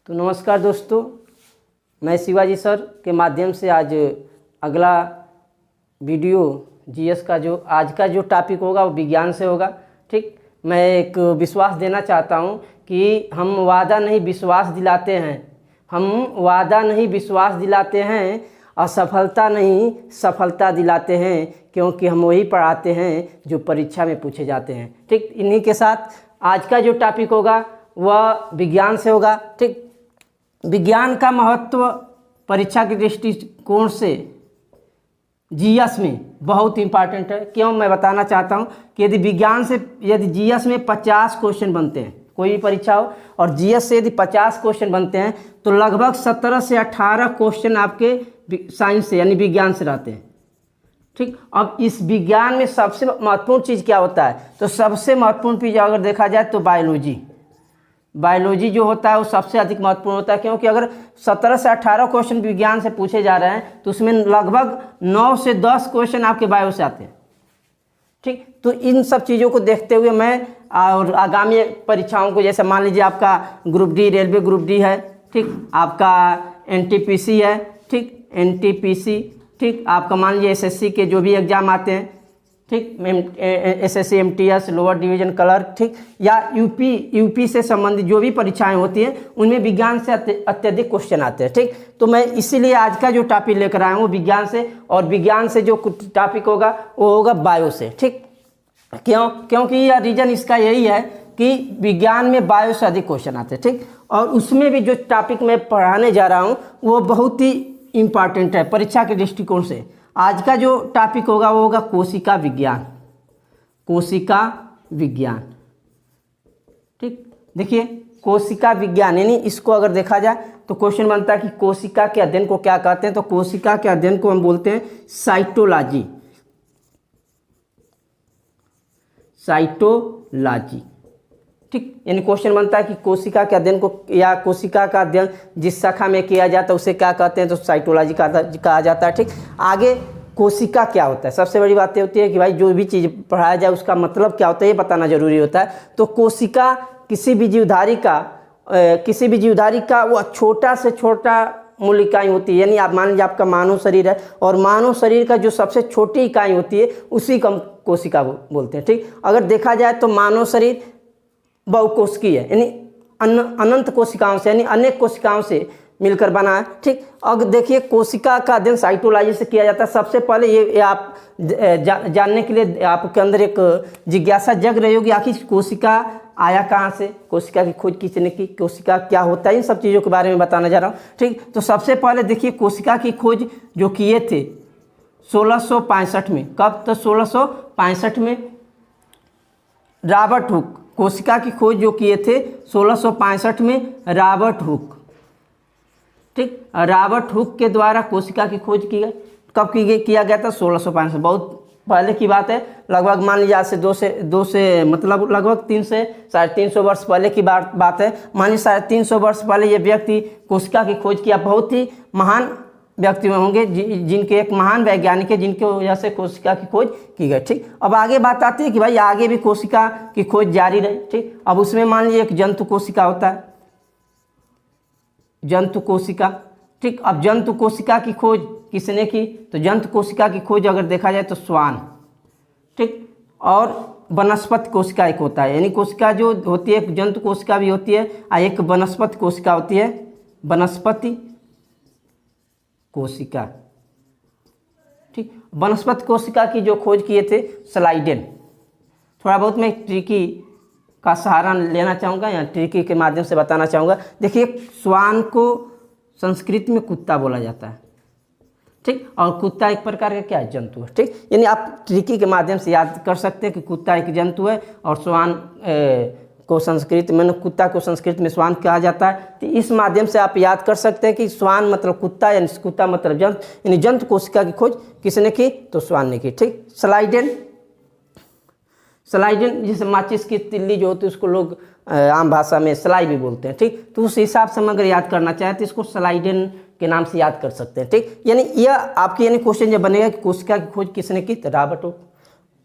तो नमस्कार दोस्तों, मैं शिवाजी सर के माध्यम से आज अगला वीडियो जीएस का जो आज का जो टॉपिक होगा वो विज्ञान से होगा। ठीक, मैं एक विश्वास देना चाहता हूँ कि हम वादा नहीं विश्वास दिलाते हैं, असफलता नहीं सफलता दिलाते हैं, क्योंकि हम वही पढ़ाते हैं जो परीक्षा में पूछे जाते हैं। ठीक, इन्हीं के साथ आज का जो टॉपिक होगा वह विज्ञान से होगा। ठीक, विज्ञान का महत्व परीक्षा के दृष्टिकोण से जीएस में बहुत इंपॉर्टेंट है। क्यों, मैं बताना चाहता हूं कि यदि जीएस में 50 क्वेश्चन बनते हैं, कोई भी परीक्षा हो और जीएस से यदि 50 क्वेश्चन बनते हैं तो लगभग 17 से 18 क्वेश्चन आपके साइंस से यानी विज्ञान से रहते हैं। ठीक, अब इस विज्ञान में सबसे महत्वपूर्ण चीज़ क्या होता है, तो सबसे महत्वपूर्ण चीज़ अगर देखा जाए तो बायोलॉजी जो होता है वो सबसे अधिक महत्वपूर्ण होता है, क्योंकि अगर 17 से 18 क्वेश्चन विज्ञान से पूछे जा रहे हैं तो उसमें लगभग 9 से 10 क्वेश्चन आपके बायो से आते हैं। ठीक, तो इन सब चीज़ों को देखते हुए मैं और आगामी परीक्षाओं को, जैसे मान लीजिए आपका group D railway group D है, ठीक, आपका एनटीपीसी है, ठीक, एनटीपीसी, ठीक, आपका मान लीजिए एसएससी के जो भी एग्ज़ाम आते हैं, ठीक, SSC MTS lower division clerk, ठीक, या यूपी से संबंधित जो भी परीक्षाएं होती हैं उनमें विज्ञान से अत्यधिक क्वेश्चन आते हैं। ठीक, तो मैं इसीलिए आज का जो टॉपिक लेकर आया हूँ विज्ञान से, और विज्ञान से जो टॉपिक होगा वो होगा बायो से। ठीक, क्योंकि यह रीज़न इसका यही है कि विज्ञान में बायो से अधिक क्वेश्चन आते हैं। ठीक, और उसमें भी जो टॉपिक मैं पढ़ाने जा रहा हूँ वो बहुत ही इम्पॉर्टेंट है परीक्षा के दृष्टिकोण से। आज का जो टॉपिक होगा वो होगा कोशिका विज्ञान। ठीक, देखिए कोशिका विज्ञान यानी इसको अगर देखा जाए तो क्वेश्चन बनता है कि कोशिका के अध्ययन को क्या कहते हैं, तो कोशिका के अध्ययन को हम बोलते हैं साइटोलॉजी। ठीक, यानी क्वेश्चन बनता है कि कोशिका के अध्ययन को या कोशिका का अध्ययन जिस शाखा में किया जाता है उसे क्या कहते हैं, तो साइटोलॉजी कहा जाता है। ठीक, आगे कोशिका क्या होता है, सबसे बड़ी बात ये होती है कि भाई जो भी चीज़ पढ़ाया जाए उसका मतलब क्या होता है ये बताना जरूरी होता है। तो कोशिका किसी भी जीवधारी का वो छोटा से छोटा मूल इकाई होती है। यानी आप मान लीजिए आपका मानव शरीर है और मानव शरीर का जो सबसे छोटी इकाई होती है उसी को हम कोशिका बोलते हैं। ठीक, अगर देखा जाए तो मानव शरीर बहुकोशिकीय है, यानी अनंत कोशिकाओं से यानी अनेक कोशिकाओं से मिलकर बना है। ठीक, अब देखिए कोशिका का अध्ययन साइटोलॉजी से किया जाता है। सबसे पहले ये आप जानने के लिए आपके अंदर एक जिज्ञासा जग रही होगी, आखिर कोशिका आया कहाँ से, कोशिका की खोज किसने की, कोशिका क्या होता है, इन सब चीज़ों के बारे में बताने जा रहा हूँ। ठीक, तो सबसे पहले देखिए कोशिका की खोज जो किए थे 1665 में, कब, तो 1665 में रॉबर्ट हुक, कोशिका की खोज जो किए थे 1665 में रॉबर्ट हुक। ठीक, रॉबर्ट हुक के द्वारा कोशिका की खोज की गई। कब किया गया था, 1665 में, बहुत पहले की बात है। लगभग मान लीजिए आज से दो से मतलब लगभग 3 से 350 वर्ष पहले की बात है। मान लीजिए 350 वर्ष पहले ये व्यक्ति कोशिका की खोज किया। बहुत ही महान व्यक्ति होंगे जिनके एक महान वैज्ञानिक है जिनके वजह से कोशिका की खोज की गई। ठीक, अब आगे बात आती है कि भाई आगे भी कोशिका की खोज जारी रहे। ठीक, अब उसमें मान लीजिए एक जंतु कोशिका होता है, जंतु कोशिका। ठीक, अब जंतु कोशिका की खोज किसने की, तो जंतु कोशिका की खोज अगर देखा जाए तो श्वान। ठीक, और वनस्पति कोशिका एक होता है, यानी कोशिका जो होती है एक जंतु कोशिका भी होती है और एक वनस्पति कोशिका होती है, वनस्पति कोशिका। ठीक, वनस्पति कोशिका की जो खोज किए थे स्लाइडेन। थोड़ा बहुत मैं ट्रिकी का सहारा लेना चाहूँगा या ट्रिकी के माध्यम से बताना चाहूँगा। देखिए श्वान को संस्कृत में कुत्ता बोला जाता है। ठीक, और कुत्ता एक प्रकार का क्या है, जंतु है। ठीक, यानी आप ट्रिकी के माध्यम से याद कर सकते हैं कि कुत्ता एक जंतु है और श्वान को संस्कृत में कुत्ता को संस्कृत में श्वान कहा जाता है। तो इस माध्यम से आप याद कर सकते हैं कि श्वान मतलब कुत्ता यानी कुत्ता मतलब जंतु, यानी जंतु कोशिका की खोज किसने की, तो श्वान ने की। ठीक, स्लाइडेन जैसे माचिस की तिल्ली जो होती है उसको लोग आम भाषा में सलाई भी बोलते हैं। ठीक, तो उस हिसाब से हम अगर याद करना चाहें तो इसको स्लाइडेन के नाम से याद कर सकते हैं। ठीक, यानी यह आपकी यानी क्वेश्चन जब बनेगा कि कोशिका की खोज किसने की, तो रॉबर्ट हुक।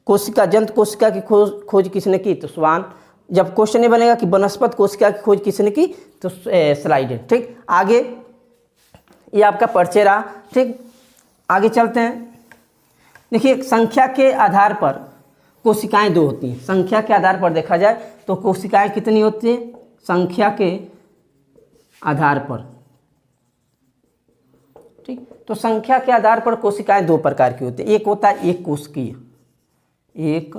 कोशिका जंतु कोशिका की खोज किसने की, तो श्वान। जब क्वेश्चन ये बनेगा कि वनस्पत कोशिका की खोज किसने की, तो स्लाइड है। ठीक, आगे ये आपका परिचय रहा। ठीक, आगे चलते हैं। देखिए, संख्या के आधार पर कोशिकाएं 2 होती हैं। संख्या के आधार पर देखा जाए तो कोशिकाएं कितनी होती हैं, संख्या के आधार पर। ठीक, तो संख्या के आधार पर कोशिकाएं 2 प्रकार की होती है। एक होता है एक कोशिकीय, एक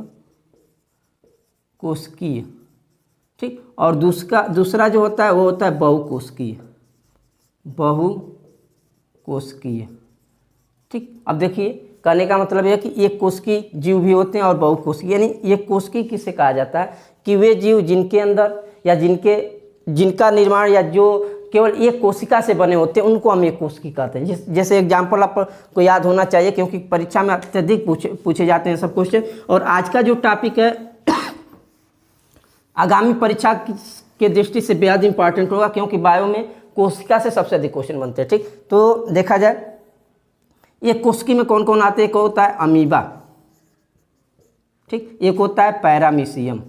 कोशिकीय। ठीक, और दूसरा जो होता है वो होता है बहुकोशिकीय, बहुकोशिकीय। ठीक, अब देखिए, कहने का मतलब है कि एक कोशिकीय जीव भी होते हैं और बहुकोशिकीय, यानी एक कोशिकीय किसे कहा जाता है कि वे जीव जिनके अंदर या जिनका निर्माण या जो केवल एक कोशिका से बने होते हैं उनको हम एक कोशिकीय कहते हैं। जैसे एग्जाम्पल आपको याद होना चाहिए, क्योंकि परीक्षा में अत्यधिक पूछे जाते हैं सब क्वेश्चन। और आज का जो टॉपिक है आगामी परीक्षा के दृष्टि से बेहद इंपॉर्टेंट होगा, क्योंकि बायो में कोशिका से सबसे अधिक क्वेश्चन बनते हैं। ठीक, तो देखा जाए एक कोशिकी में कौन कौन आते हैं। एक होता है अमीबा, ठीक, एक होता है पैरामीशियम,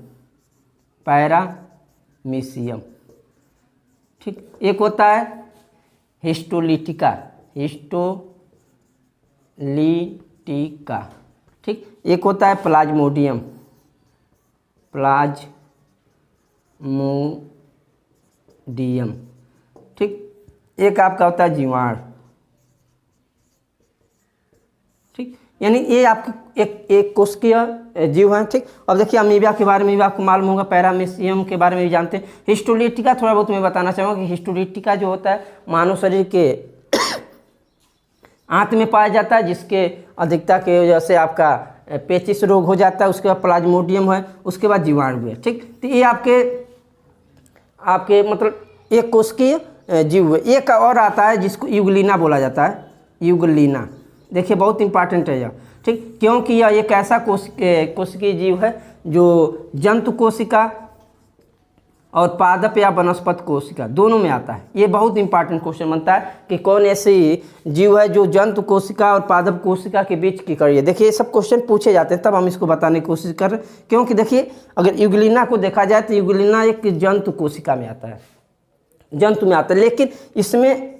ठीक, एक होता है हिस्टोलिटिका, ठीक, एक होता है प्लाज्मोडियम, ठीक, एक आपका होता है जीवाणु। ठीक, यानी ये आपके एक कोशिकीय जीव हैं। ठीक, अब देखिए अमीबा के बारे में भी आपको मालूम होगा, पैरामीशियम के बारे में भी जानते हैं। हिस्टोलिटिका थोड़ा बहुत मैं बताना चाहूँगा कि हिस्टोलिटिका जो होता है मानव शरीर के आंत में पाया जाता है, जिसके अधिकता की वजह से आपका पेचिश रोग हो जाता है। उसके बाद प्लाज्मोडियम है, उसके बाद जीवाणु है। ठीक, तो ये आपके मतलब एक कोशिकीय जीव है। एक और आता है जिसको यूग्लिना बोला जाता है, यूग्लिना। देखिए बहुत इंपॉर्टेंट है यह। ठीक, क्योंकि यह एक ऐसा कोशिकीय जीव है जो जंतु कोशिका और पादप या वनस्पत कोशिका दोनों में आता है। ये बहुत इंपॉर्टेंट क्वेश्चन बनता है कि कौन ऐसी जीव है जो जंतु कोशिका और पादप कोशिका के बीच की कड़ी है। देखिए ये सब क्वेश्चन पूछे जाते हैं, तब हम इसको बताने की कोशिश कर रहे हैं। क्योंकि देखिए अगर यूग्लिना को देखा जाए तो यूग्लिना एक जंतु कोशिका में आता है, जंतु में आता है, लेकिन इसमें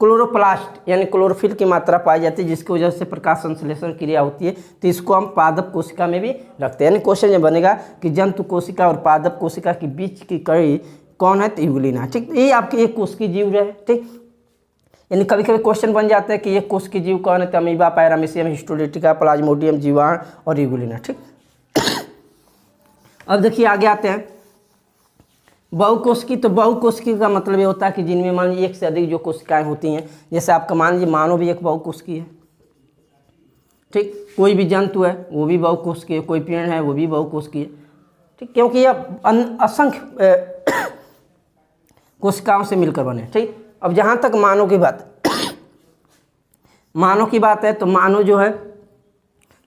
क्लोरोप्लास्ट यानी क्लोरोफिल की मात्रा पाई जाती है, जिसकी वजह से प्रकाश संश्लेषण क्रिया होती है। तो इसको हम पादप कोशिका में भी रखते हैं। यानी क्वेश्चन ये बनेगा कि जंतु कोशिका और पादप कोशिका के बीच की कड़ी कौन है, तो यूग्लिना। ठीक, ये आपके एक कोशिकीय जीव है। ठीक, यानी कभी कभी क्वेश्चन बन जाता है कि एक कोशिकीय जीव कौन है, तो अमीबा, पैरामीशियम, हिस्टोलिटिका, प्लाज्मोडियम, जीवाणु और यूग्लिना। ठीक, अब देखिए आगे आते हैं बहुकोशिकी। तो बहुकोशिकी का मतलब ये होता है कि जिनमें मान लीजिए एक से अधिक जो कोशिकाएं होती हैं। जैसे आपका मान लीजिए मानव भी एक बहुकोशिकी है। ठीक, कोई भी जंतु है वो भी बहुकोशिकी है, कोई पेड़ है वो भी बहुकोशिकी है। ठीक, क्योंकि यह असंख्य कोशिकाओं से मिलकर बने। ठीक, अब जहाँ तक मानव की बात है तो मानव जो है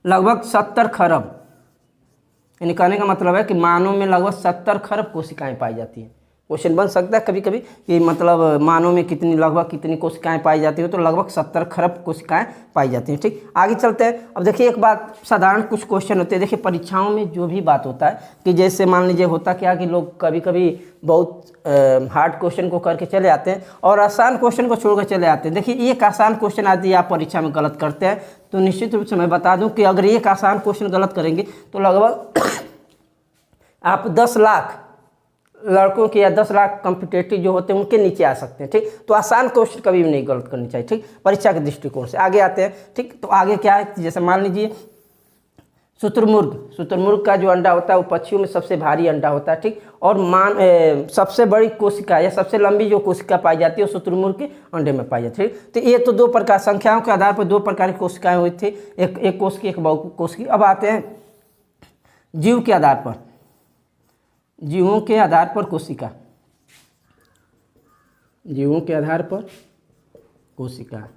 लगभग 70 खरब, यानी कहने का मतलब है कि मानव में लगभग 70 खरब कोशिकाएं पाई जाती हैं। क्वेश्चन बन सकता है कभी कभी कि मतलब मानव में लगभग कितनी कोशिकाएं पाई जाती है, तो लगभग 70 खरब कोशिकाएं पाई जाती हैं। ठीक, आगे चलते हैं। अब देखिए एक बात, साधारण कुछ क्वेश्चन होते हैं। देखिए परीक्षाओं में जो भी बात होता है कि जैसे मान लीजिए होता क्या कि लोग कभी कभी बहुत हार्ड क्वेश्चन को करके चले आते हैं और आसान क्वेश्चन को छोड़कर चले आते हैं। देखिए एक आसान क्वेश्चन यदि आप परीक्षा में गलत करते हैं तो निश्चित रूप से मैं बता दूं कि अगर एक आसान क्वेश्चन गलत करेंगे तो लगभग आप 10 लाख लड़कों के या 10 लाख कॉम्पिटेटिव जो होते हैं उनके नीचे आ सकते हैं। ठीक, तो आसान क्वेश्चन कभी भी नहीं गलत करनी चाहिए। ठीक, परीक्षा के दृष्टिकोण से आगे आते हैं। ठीक, तो आगे क्या है, जैसे मान लीजिए शुतुरमुर्ग का जो अंडा होता है वो पक्षियों में सबसे भारी अंडा होता है। ठीक, और सबसे बड़ी कोशिका या सबसे लंबी जो कोशिका पाई जाती है वो शुतुरमुर्ग के अंडे में पाई जाती है। तो ये तो 2 प्रकार, संख्याओं के आधार पर 2 प्रकार की कोशिकाएं हुई थी, एक कोशिकी एक बहुकोशिकी। अब आते हैं जीव के आधार पर, जीवों के आधार पर कोशिका, जीवों के आधार पर कोशिका।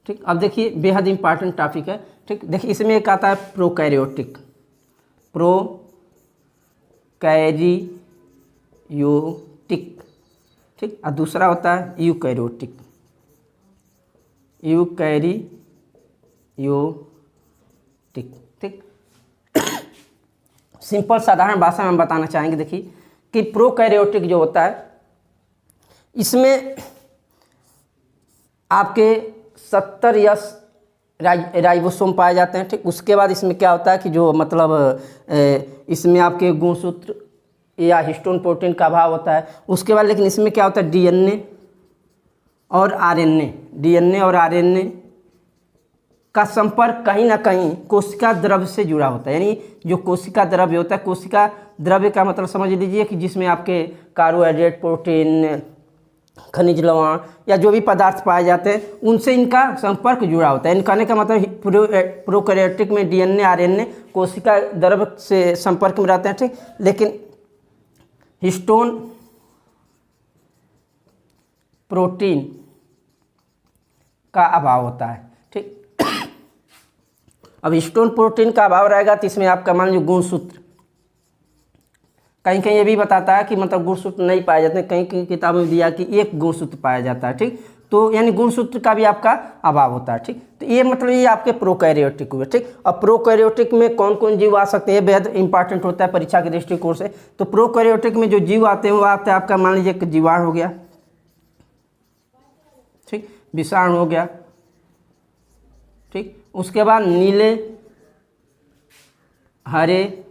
ठीक, अब देखिए बेहद इंपॉर्टेंट टॉपिक है। ठीक, देखिए इसमें एक आता है प्रोकैरियोटिक, ठीक, और दूसरा होता है यूकैरियोटिक, ठीक। सिंपल साधारण भाषा में हम बताना चाहेंगे। देखिए कि प्रोकैरियोटिक जो होता है इसमें आपके 70 यस राइबोसोम पाए जाते हैं। ठीक, उसके बाद इसमें क्या होता है कि जो मतलब इसमें आपके गुणसूत्र या हिस्टोन प्रोटीन का अभाव होता है। उसके बाद लेकिन इसमें क्या होता है, डीएनए और आरएनए का संपर्क कहीं ना कहीं कोशिका द्रव्य से जुड़ा होता है। यानी जो कोशिका द्रव्य होता है, कोशिका द्रव्य का मतलब समझ लीजिए कि जिसमें आपके कार्बोहाइड्रेट, प्रोटीन, खनिज लवण या जो भी पदार्थ पाए जाते हैं उनसे इनका संपर्क जुड़ा होता है। इन कहने का मतलब प्रोकैरियोटिक में डीएनए आरएनए कोशिका द्रव्य से संपर्क में रहते हैं। ठीक, लेकिन हिस्टोन प्रोटीन का अभाव होता है। ठीक, अब हिस्टोन प्रोटीन का अभाव रहेगा तो इसमें आपका मान लीजिए गुणसूत्र, कहीं कहीं ये भी बताता है कि मतलब गुणसूत्र नहीं पाए जाते, कहीं कहीं किताबों में दिया कि एक गुणसूत्र पाया जाता है। ठीक, तो यानी गुणसूत्र का भी आपका अभाव होता है। ठीक, तो ये मतलब ये आपके प्रोकैरियोटिक हुए। ठीक, अब प्रोकैरियोटिक में कौन कौन जीव आ सकते हैं, बेहद इंपॉर्टेंट होता है परीक्षा के दृष्टिकोण से। तो प्रोकैरियोटिक में जो जीव आते हैं वो आते हैं आपका मान लीजिए एक जीवाणु हो गया, ठीक, विषाणु हो गया। ठीक, उसके बाद नीले हरे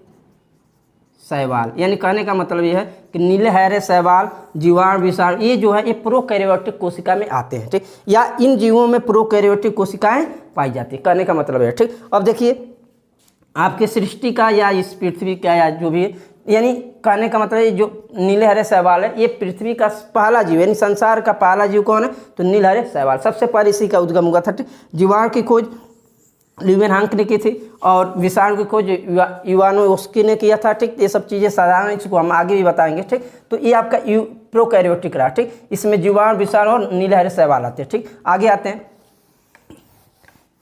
शैवाल, यानी कहने का मतलब ये है कि नीले हरे शैवाल, जीवाणु, विषाणु, ये जो है ये प्रोकैरियोटिक कोशिका में आते हैं। ठीक, या इन जीवों में प्रोकैरियोटिक कोशिकाएं पाई जाती है, कहने का मतलब है। ठीक, अब देखिए आपके सृष्टि का या इस पृथ्वी का या जो भी, यानी कहने का मतलब ये जो नीले हरे शैवाल है ये पृथ्वी का पहला जीव, यानी संसार का पहला जीव कौन है, तो नीले हरे शैवाल। सबसे पहले इसी का उद्गम हुआ था। ठीक, जीवाणु की खोज ल्यूवेनहांक ने की थी और विषाणु की खोज इवानोव्स्की ने किया था। ठीक, ये सब चीज़ें साधारण, इसको हम आगे भी बताएंगे। ठीक, तो ये आपका प्रोकैरियोटिक रहा। ठीक, इसमें जीवाणु, विषाणु और नीले हरे शैवाल आते हैं। ठीक, आगे आते हैं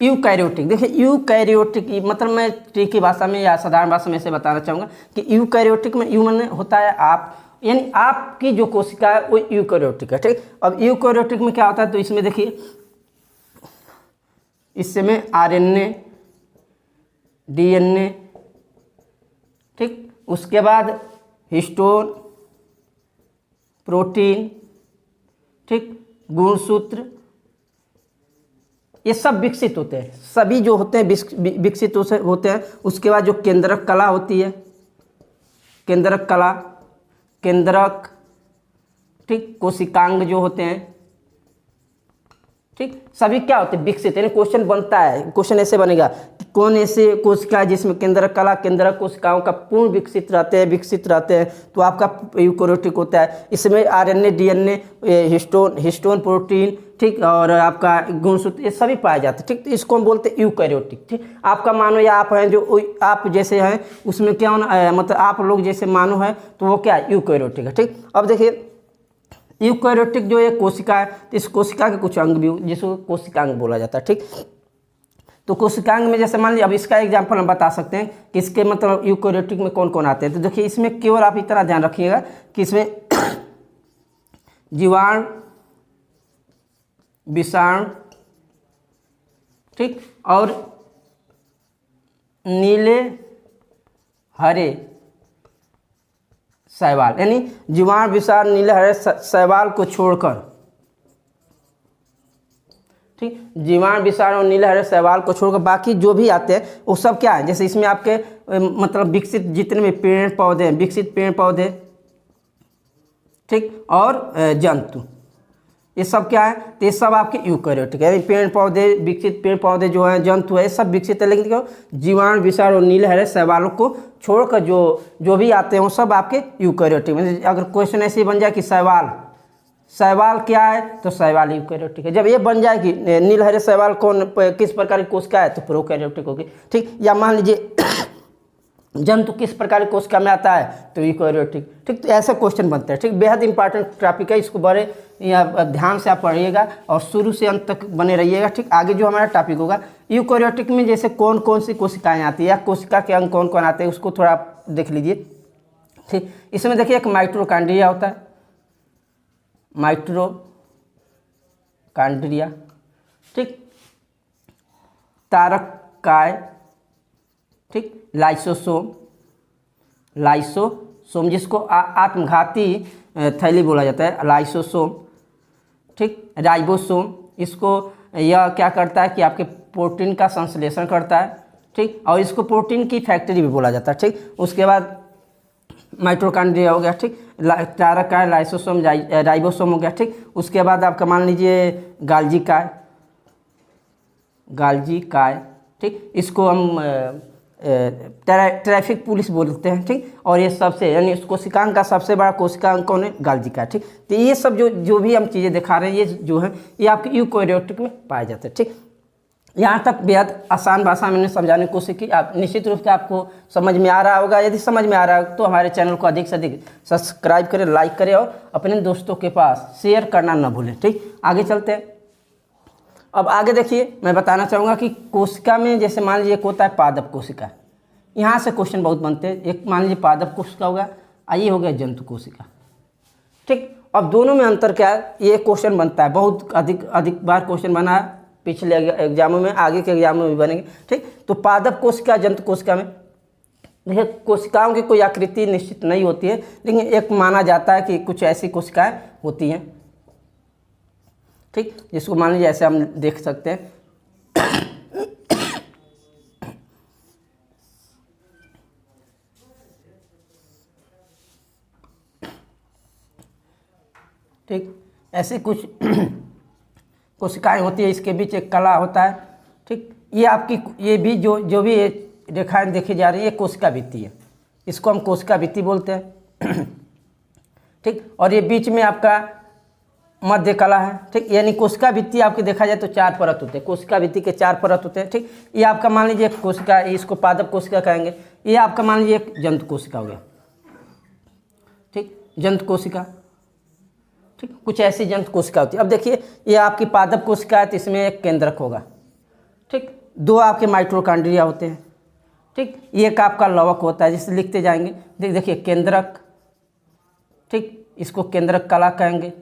यूकैरियोटिक। देखिए यूकैरियोटिक मतलब मैं ट्री की भाषा में या साधारण भाषा में ऐसे बताना चाहूँगा कि यूकैरियोटिक में यू माने होता है आप, यानी आपकी जो कोशिका है वो यूकैरियोटिक है। ठीक, अब यूकैरियोटिक में क्या होता है, तो इसमें देखिए इसमें आरएनए, डीएनए, ठीक, उसके बाद हिस्टोन प्रोटीन, ठीक, गुणसूत्र, ये सब विकसित होते हैं। सभी जो होते हैं विकसित होते हैं। उसके बाद जो केंद्रक कला होती है, केंद्रक कला, केंद्रक, ठीक, कोशिकांग जो होते हैं, ठीक, सभी क्या होते हैं, विकसित। यानी क्वेश्चन बनता है, क्वेश्चन ऐसे बनेगा कि कौन ऐसे कोशिका है जिसमें केंद्रक कला, केंद्रक कोशिकाओं का पूर्ण विकसित रहते हैं, तो आपका यूकैरियोटिक होता है। इसमें आरएनए, डीएनए, हिस्टोन प्रोटीन, ठीक, और आपका गुणसूत्र, ये सभी पाए जाते हैं। ठीक, तो इसको हम बोलते हैं यूकैरियोटिक। ठीक, आपका मानो या आप हैं जो आप जैसे हैं उसमें क्या होना, मतलब आप लोग जैसे मानो है तो वो क्या है, यूकैरियोटिक है। ठीक, अब देखिए यूकैरियोटिक जो एक कोशिका है तो इस कोशिका के कुछ अंग भी जिसको कोशिकांग बोला जाता है। ठीक, तो कोशिकांग में जैसे मान लीजिए, अब इसका एग्जांपल हम बता सकते हैं कि इसके मतलब यूकैरियोटिक में कौन कौन आते हैं। तो देखिए इसमें केवल आप इतना ध्यान रखिएगा कि इसमें जीवाणु, विषाणु, ठीक, और नीले हरे शैवाल, यानी जीवाणु, विषाणु, नीले हरे शैवाल को छोड़कर, ठीक, जीवाणु, विषाणु और नीले हरे शैवाल को छोड़कर बाकी जो भी आते हैं वो सब क्या है, जैसे इसमें आपके मतलब विकसित जितने भी पेड़ पौधे हैं, विकसित पेड़ पौधे, ठीक, और जंतु, ये सब क्या है, तो ये सब आपके यूकैरियोटिक है। यानी पेड़ पौधे, विकसित पेड़ पौधे जो हैं, जंतु है, ये सब विकसित है। लेकिन क्यों, जीवाणु, विषाणु और नीले हरे शैवालों को छोड़कर जो भी आते हैं वो सब आपके यूकैरियोटिक। अगर क्वेश्चन ऐसे ही बन जाए कि शैवाल क्या है, तो शैवाल यूकैरियोटिक है। जब ये बन जाए कि नील हरे शैवाल किस प्रकार की कोशिका है, तो प्रोकैरियोटिक होगी। ठीक, या मान लीजिए जंतु किस प्रकार की कोशिका में आता है, तो यूकैरियोटिक। ठीक, तो ऐसे क्वेश्चन बनते हैं। ठीक, बेहद इंपॉर्टेंट टॉपिक है, इसको बड़े या ध्यान से आप पढ़िएगा और शुरू से अंत तक बने रहिएगा। ठीक, आगे जो हमारा टॉपिक होगा यूकैरियोटिक में जैसे कौन कौन सी कोशिकाएं आती है या कोशिका के अंग कौन कौन आते हैं उसको थोड़ा आप देख लीजिए। ठीक, इसमें देखिए एक माइटोकॉन्ड्रिया होता है, माइटोकॉन्ड्रिया, ठीक, तारक काय, ठीक, लाइसोसोम, लाइसोसोम, जिसको आत्मघाती थैली बोला जाता है, लाइसोसोम। ठीक, राइबोसोम, इसको यह क्या करता है कि आपके प्रोटीन का संश्लेषण करता है। ठीक, और इसको प्रोटीन की फैक्ट्री भी बोला जाता है। ठीक, उसके बाद माइटोकॉन्ड्रिया हो गया। ठीक, चारक काय, लाइसोसोम, राइबोसोम हो गया। ठीक, उसके बाद आपका मान लीजिए गाल्जी काय, गाल्जी काय। ठीक, इसको हम ट्रैफिक पुलिस बोलते हैं। ठीक, और ये सबसे यानी कोशिकांग का सबसे बड़ा कोशिकांग कौन है? गाल्जी काय। ठीक, तो ये सब जो भी हम चीज़ें दिखा रहे हैं, ये जो है ये आपके यूकेरियोटिक में पाए जाते हैं। ठीक, यहाँ तक बेहद आसान भाषा में समझाने की कोशिश की। आप निश्चित रूप से आपको समझ में आ रहा होगा। यदि समझ में आ रहा है तो हमारे चैनल को अधिक से अधिक सब्सक्राइब करें, लाइक करें और अपने दोस्तों के पास शेयर करना न भूलें। ठीक, आगे चलते हैं। अब आगे देखिए, मैं बताना चाहूँगा कि कोशिका में जैसे मान लीजिए एक होता है पादप कोशिका, यहाँ से क्वेश्चन बहुत बनते हैं। एक मान लीजिए पादप कोशिका होगा, ये हो गया जंतु कोशिका। ठीक, अब दोनों में अंतर क्या है? ये क्वेश्चन बनता है, बहुत अधिक बार क्वेश्चन बना है पिछले एग्जामों में, आगे के एग्जामों में भी बनेंगे। ठीक, तो पादप कोशिका, जंतु कोशिका में देखिए कोशिकाओं की कोई आकृति निश्चित नहीं होती है, लेकिन एक माना जाता है कि कुछ ऐसी कोशिकाएं होती हैं। ठीक, जिसको मान लीजिए ऐसे हम देख सकते हैं। ठीक, ऐसे कुछ कोशिकाएं होती है, इसके बीच एक कला होता है। ठीक, ये आपकी ये भी जो भी ये रेखाएं देखी जा रही है, ये कोशिका भित्ति है, इसको हम कोशिका भित्ति बोलते हैं। ठीक, और ये बीच में आपका मध्य कला है। ठीक, यानी कोशिका भित्ति आपके देखा जाए तो 4 परत होते हैं, कोशिका भित्ति के 4 परत होते हैं। ठीक, ये आपका मान लीजिए एक कोशिका, इसको पादप कोशिका कहेंगे। ये आपका मान लीजिए एक जंतु कोशिका हो गया। ठीक, जंतु कोशिका। ठीक, कुछ ऐसी जंतु कोशिका होती है। अब देखिए ये आपकी पादप कोशिका है, तो इसमें एक केंद्रक होगा। ठीक, 2 आपके माइटोकॉन्ड्रिया होते हैं। ठीक, एक आपका लवक होता है, जिसे लिखते जाएंगे। देखिए केंद्रक। ठीक, इसको केंद्रक कला कहेंगे।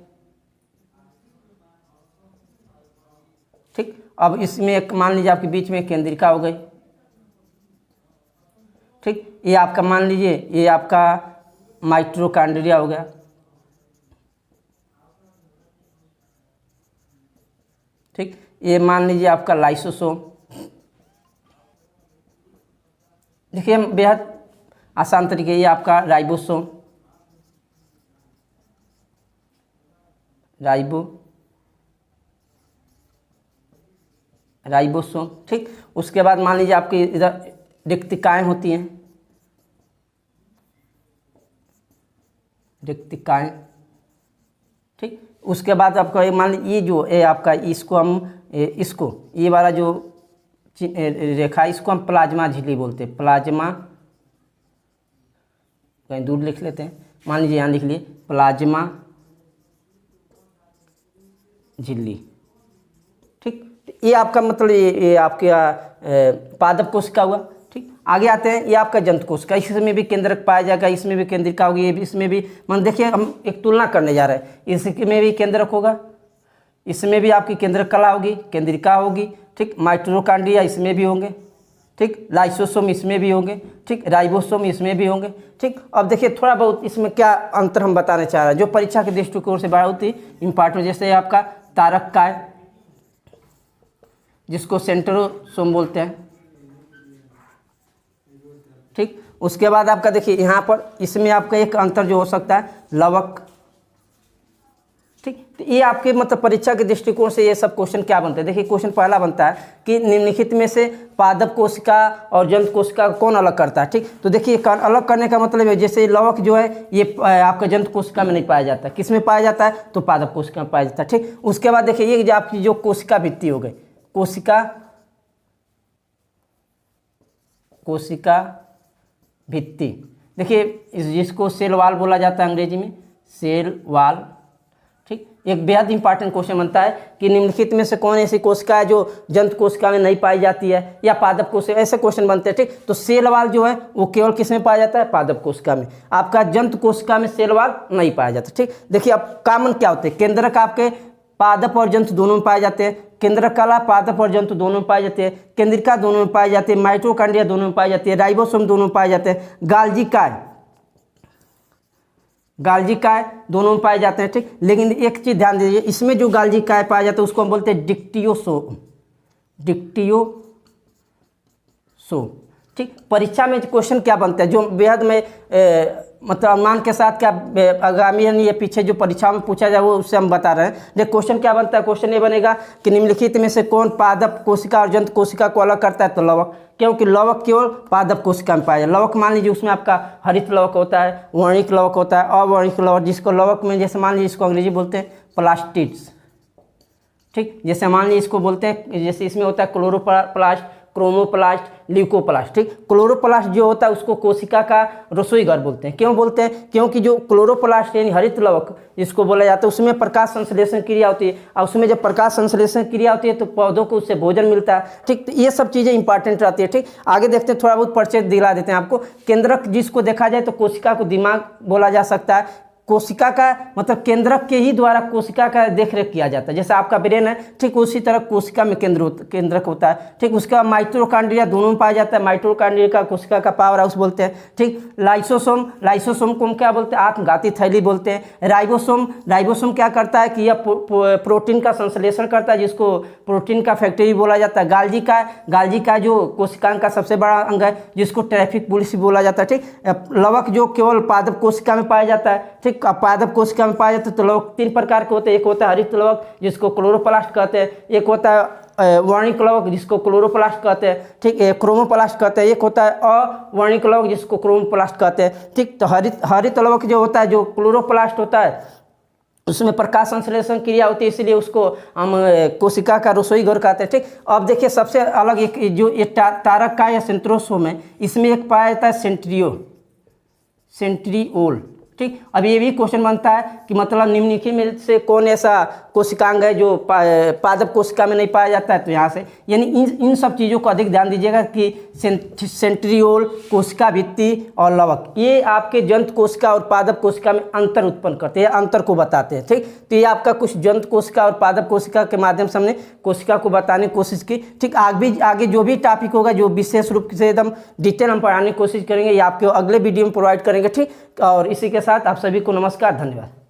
ठीक, अब इसमें एक मान लीजिए आपके बीच में केंद्रिका हो गई। ठीक, ये आपका मान लीजिए ये आपका माइटोकॉन्ड्रिया हो गया। ठीक, ये मान लीजिए आपका लाइसोसोम। देखिए हम बेहद आसान तरीके, ये आपका राइबोसोम, राइबोसोम। ठीक, उसके बाद मान लीजिए आपकी इधर रिक्तिकाएँ होती हैं, रिक्तिकाएँ। ठीक, उसके बाद आपका ये मान लीजिए ये जो ये आपका इसको हम इसको ये वाला जो रेखा, इसको हम प्लाज्मा झिल्ली बोलते हैं। प्लाज्मा, कहीं दूर लिख लेते हैं, मान लीजिए यहाँ लिख लिए प्लाज्मा झिल्ली। ठीक, ये आपका मतलब ये आपके पादप कोशिका हुआ। ठीक, आगे आते हैं, ये आपका जंतु कोशिका, इसमें भी केंद्रक पाया जाएगा, इसमें भी केंद्रिका होगी, इसमें भी। मान देखिए हम एक तुलना करने जा रहे हैं, इसमें भी केंद्रक होगा, इसमें भी आपकी केंद्रक कला होगी, केंद्रिका होगी। ठीक, माइटोकॉन्ड्रिया इसमें भी होंगे। ठीक, लाइसोसोम इसमें भी होंगे। ठीक, राइबोसोम इसमें भी होंगे। ठीक, अब देखिए थोड़ा बहुत इसमें क्या अंतर हम बताने चाह रहे हैं, जो परीक्षा के दृष्टिकोण से बहुत ही इम्पॉर्टेंट। जैसे आपका तारक काय, जिसको सेंट्रोसोम बोलते हैं। ठीक, उसके बाद आपका देखिए यहाँ पर इसमें आपका एक अंतर जो हो सकता है, लवक। ठीक, तो ये आपके मतलब परीक्षा के दृष्टिकोण से ये सब क्वेश्चन क्या बनते हैं? देखिए क्वेश्चन पहला बनता है कि निम्नलिखित में से पादप कोशिका और जंतु कोशिका कौन अलग करता है? ठीक, तो देखिए अलग करने का मतलब है, जैसे लवक जो है ये आपका जंतु कोशिका में नहीं पाया जाता, किस में पाया जाता है? तो पादप कोशिका में पाया जाता है। ठीक, उसके बाद देखिए ये जो आपकी जो कोशिका भित्ति हो गई, कोशिका भित्ति। देखिए जिसको सेल वाल बोला जाता है अंग्रेजी में, सेल वाल। ठीक, एक बेहद इंपॉर्टेंट क्वेश्चन बनता है कि निम्नलिखित में से कौन ऐसी कोशिका है जो जंतु कोशिका में नहीं पाई जाती है, या पादप कोशिका, ऐसे क्वेश्चन बनते हैं। ठीक, तो सेल वाल जो है वो केवल किस में पाया जाता है? पादप कोशिका में। आपका जंतु कोशिका में सेल वाल नहीं पाया जाता। ठीक, देखिए अब कॉमन क्या होते हैं? केंद्रक आपके पादप और जंतु दोनों में पाए जाते हैं, केंद्रक कला पादप और जंतु दोनों में पाए जाते हैं, केंद्रिका दोनों में पाए जाते हैं, माइटोकॉन्ड्रिया दोनों में पाए जाती है, राइबोसोम दोनों में पाए जाते हैं, गाल्जी काय गाल्जी काय दोनों में पाए जाते हैं, ठीक। लेकिन एक चीज़ ध्यान दीजिए, इसमें जो गाल्जी काय पाया जाता है उसको हम बोलते हैं डिक्टियोसोम, ठीक। परीक्षा में क्वेश्चन क्या बनता है, जो बेहद में मतलब अनुमान के साथ क्या आगामी यानी ये पीछे जो परीक्षा में पूछा जाए वो उससे हम बता रहे हैं। देखिए क्वेश्चन क्या बनता है, क्वेश्चन ये बनेगा कि निम्नलिखित में से कौन पादप कोशिका और जंतु कोशिका को अलग करता है, तो लवक, क्योंकि लवक केवल पादप कोशिका में पाया जाए। लवक मान लीजिए उसमें आपका हरित लवक होता है, वर्णिक लवक होता है, अवर्णिक लवक, जिसको लवक में जैसे मान लीजिए इसको अंग्रेजी बोलते हैं प्लास्टिड्स, ठीक। जैसे मान लीजिए इसको बोलते हैं, जैसे इसमें होता है क्लोरोप्लास्ट, क्रोमोप्लास्ट, ल्यूकोप्लास्ट, ठीक। क्लोरोप्लास्ट जो होता है उसको कोशिका का रसोई घर बोलते हैं। क्यों बोलते हैं, क्योंकि जो क्लोरोप्लास्ट यानी हरित लवक जिसको बोला जाता है उसमें प्रकाश संश्लेषण क्रिया होती है, और उसमें जब प्रकाश संश्लेषण क्रिया होती है तो पौधों को उससे भोजन मिलता है, ठीक। तो ये सब चीज़ें इंपॉर्टेंट रहती है, ठीक। आगे देखते हैं, थोड़ा बहुत परिचय दिला देते हैं आपको। केंद्रक जिसको देखा जाए तो कोशिका को दिमाग बोला जा सकता है। कोशिका का मतलब केंद्रक के ही द्वारा कोशिका का देखरेख किया जाता है। जैसे आपका ब्रेन है, ठीक, उसी तरह कोशिका में केंद्रक होता है, ठीक। उसका माइटोकॉन्ड्रिया दोनों में पाया जाता है। माइटोकॉन्ड्रिया का कोशिका का पावर हाउस बोलते हैं, ठीक। लाइसोसोम को हम क्या बोलते हैं, आत्मघाती थैली बोलते हैं। राइबोसोम क्या करता है कि यह प्रोटीन का संश्लेषण करता है, जिसको प्रोटीन का फैक्ट्री बोला जाता है। गाल्जी का जो कोशिकांग का सबसे बड़ा अंग है, जिसको ट्रैफिक पुलिस बोला जाता है, ठीक। लवक जो केवल पादप कोशिका में पाया जाता है, ठीक। पादप कोशिका में पाया जाता है। तो लवक 3 प्रकार के होते हैं, एक होता है हरित लवक जिसको क्लोरोप्लास्ट कहते हैं, एक होता है वर्णिक लवक जिसको क्लोरोप्लास्ट कहते हैं, ठीक, क्रोमोप्लास्ट कहते हैं, एक होता है अवर्णिक लवक जिसको क्रोमोप्लास्ट कहते हैं, ठीक। तो हरित लवक जो होता है, जो क्लोरोप्लास्ट होता है, उसमें प्रकाश संश्लेषण क्रिया होती है, इसलिए उसको हम कोशिका का रसोई घर कहते हैं, ठीक। अब देखिए सबसे अलग एक जो ये तारक का या सेंट्रोसोम है, इसमें एक पाया जाता है सेंट्रियोल, ठीक। अब ये भी क्वेश्चन बनता है कि मतलब निम्नलिखित में से कौन ऐसा कोशिकांग है जो पादप कोशिका में नहीं पाया जाता है, तो यहाँ से यानी इन सब चीज़ों को अधिक ध्यान दीजिएगा कि सेंट्रियोल, कोशिका भित्ति और लवक, ये आपके जंतु कोशिका और पादप कोशिका में अंतर उत्पन्न करते हैं, अंतर को बताते हैं, ठीक। तो ये आपका कुछ जंतु कोशिका और पादप कोशिका के माध्यम से हमने कोशिका को बताने की कोशिश की, ठीक। आगे जो भी टॉपिक होगा, जो विशेष रूप से एकदम डिटेल हम पढ़ाने की कोशिश करेंगे, ये आपके अगले वीडियो में प्रोवाइड करेंगे, ठीक। और इसी के साथ आप सभी को नमस्कार, धन्यवाद।